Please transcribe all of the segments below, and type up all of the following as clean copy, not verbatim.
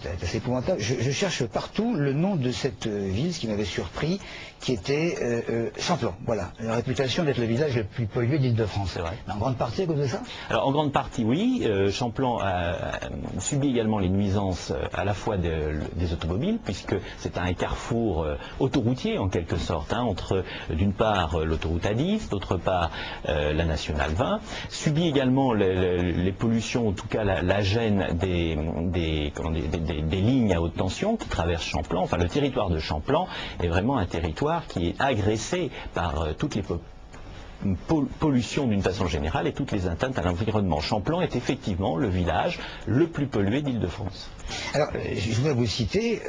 C'est assez épouvantable. Je cherche partout le nom de cette ville, ce qui m'avait surpris, qui était Champlan. Voilà, la réputation d'être le village le plus pollué d'Île-de-France. C'est vrai. En grande partie à cause de ça? Alors en grande partie oui, Champlan a subi également les nuisances à la fois des automobiles, puisque c'est un carrefour autoroutier en quelque sorte, entre d'une part l'autoroute A10, d'autre part la nationale 20, subit également les pollutions, en tout cas la gêne des lignes à haute tension qui traversent Champlan. Enfin, le territoire de Champlan est vraiment un territoire qui est agressé par toutes les pollutions d'une façon générale et toutes les atteintes à l'environnement. Champlan est effectivement le village le plus pollué d'Île-de-France. Alors, je voudrais vous citer,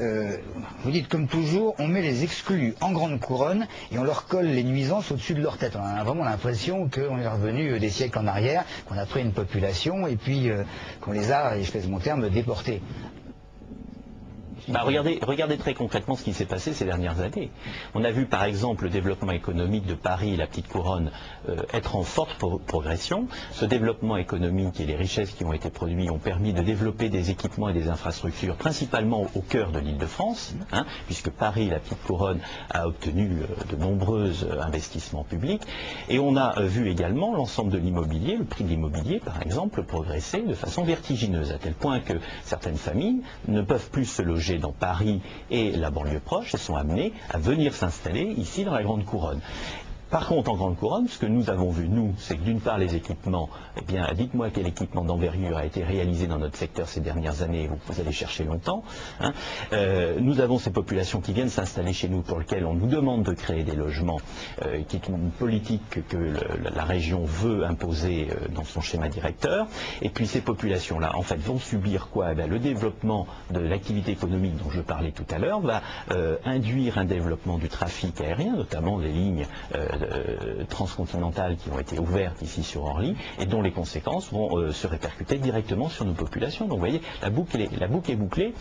vous dites comme toujours, on met les exclus en grande couronne et on leur colle les nuisances au-dessus de leur tête. On a vraiment l'impression qu'on est revenu des siècles en arrière, qu'on a pris une population et puis qu'on les a, et je pèse mon terme, déportés. Regardez très concrètement ce qui s'est passé ces dernières années. On a vu par exemple le développement économique de Paris et la Petite Couronne être en forte progression. Ce développement économique et les richesses qui ont été produites ont permis de développer des équipements et des infrastructures, principalement au cœur de l'Île-de-France, puisque Paris et la Petite Couronne a obtenu de nombreux investissements publics. Et on a vu également l'ensemble de l'immobilier, le prix de l'immobilier par exemple, progresser de façon vertigineuse, à tel point que certaines familles ne peuvent plus se loger dans Paris et la banlieue proche et sont amenés à venir s'installer ici dans la Grande Couronne. Par contre, en Grande Couronne, ce que nous avons vu, nous, c'est que d'une part les équipements, eh bien, dites-moi quel équipement d'envergure a été réalisé dans notre secteur ces dernières années, vous allez chercher longtemps. Nous avons ces populations qui viennent s'installer chez nous, pour lesquelles on nous demande de créer des logements, qui est une politique que la région veut imposer dans son schéma directeur. Et puis ces populations-là, en fait, vont subir quoi? Le développement de l'activité économique dont je parlais tout à l'heure va induire un développement du trafic aérien, notamment des lignes transcontinentales qui ont été ouvertes ici sur Orly et dont les conséquences vont se répercuter directement sur nos populations. Donc vous voyez, la boucle est bouclée.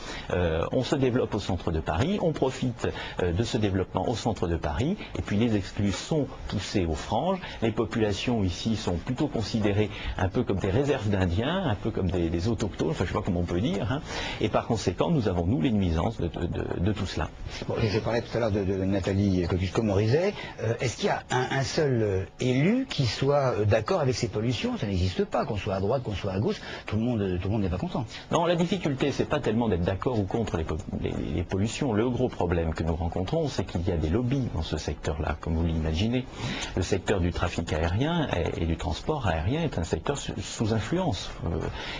On se développe au centre de Paris, on profite de ce développement au centre de Paris, et puis les exclus sont poussés aux franges. Les populations ici sont plutôt considérées un peu comme des réserves d'Indiens, un peu comme des autochtones, enfin je ne sais pas comment on peut dire, et par conséquent nous avons nous les nuisances de tout cela. Bon, je parlais tout à l'heure de Nathalie Kosciusko-Morizet. Est-ce qu'il y a un seul élu qui soit d'accord avec ces pollutions? Ça n'existe pas, qu'on soit à droite, qu'on soit à gauche, tout le monde n'est pas content. Non, la difficulté, c'est pas tellement d'être d'accord ou contre les pollutions. Le gros problème que nous rencontrons, c'est qu'il y a des lobbies dans ce secteur-là, comme vous l'imaginez. Le secteur du trafic aérien et du transport aérien est un secteur sous influence.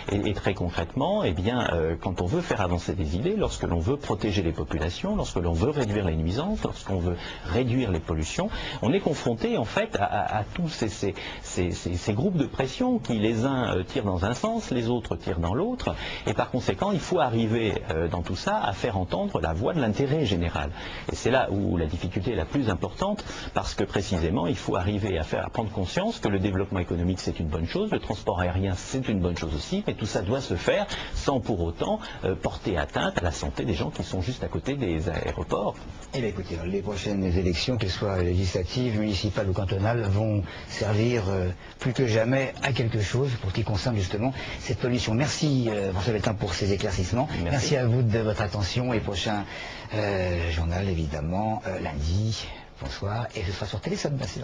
Et très concrètement, eh bien, quand on veut faire avancer des idées, lorsque l'on veut protéger les populations, lorsque l'on veut réduire les nuisances, lorsqu'on veut réduire les pollutions, on est confronté en fait à tous ces groupes de pression qui les uns tirent dans un sens, les autres tirent dans l'autre, et par conséquent il faut arriver dans tout ça à faire entendre la voix de l'intérêt général. Et c'est là où la difficulté est la plus importante, parce que précisément il faut arriver à prendre conscience que le développement économique c'est une bonne chose, le transport aérien c'est une bonne chose aussi, mais tout ça doit se faire sans pour autant porter atteinte à la santé des gens qui sont juste à côté des aéroports. Eh bien écoutez, les prochaines élections, qu'elles soient législatives, municipales ou cantonales, vont servir plus que jamais à quelque chose pour ce qui concerne justement cette pollution. Merci François Beltin pour ces éclaircissements. Merci à vous de votre attention, et prochain journal évidemment lundi. Bonsoir, et ce sera sur Télé Sud. Merci.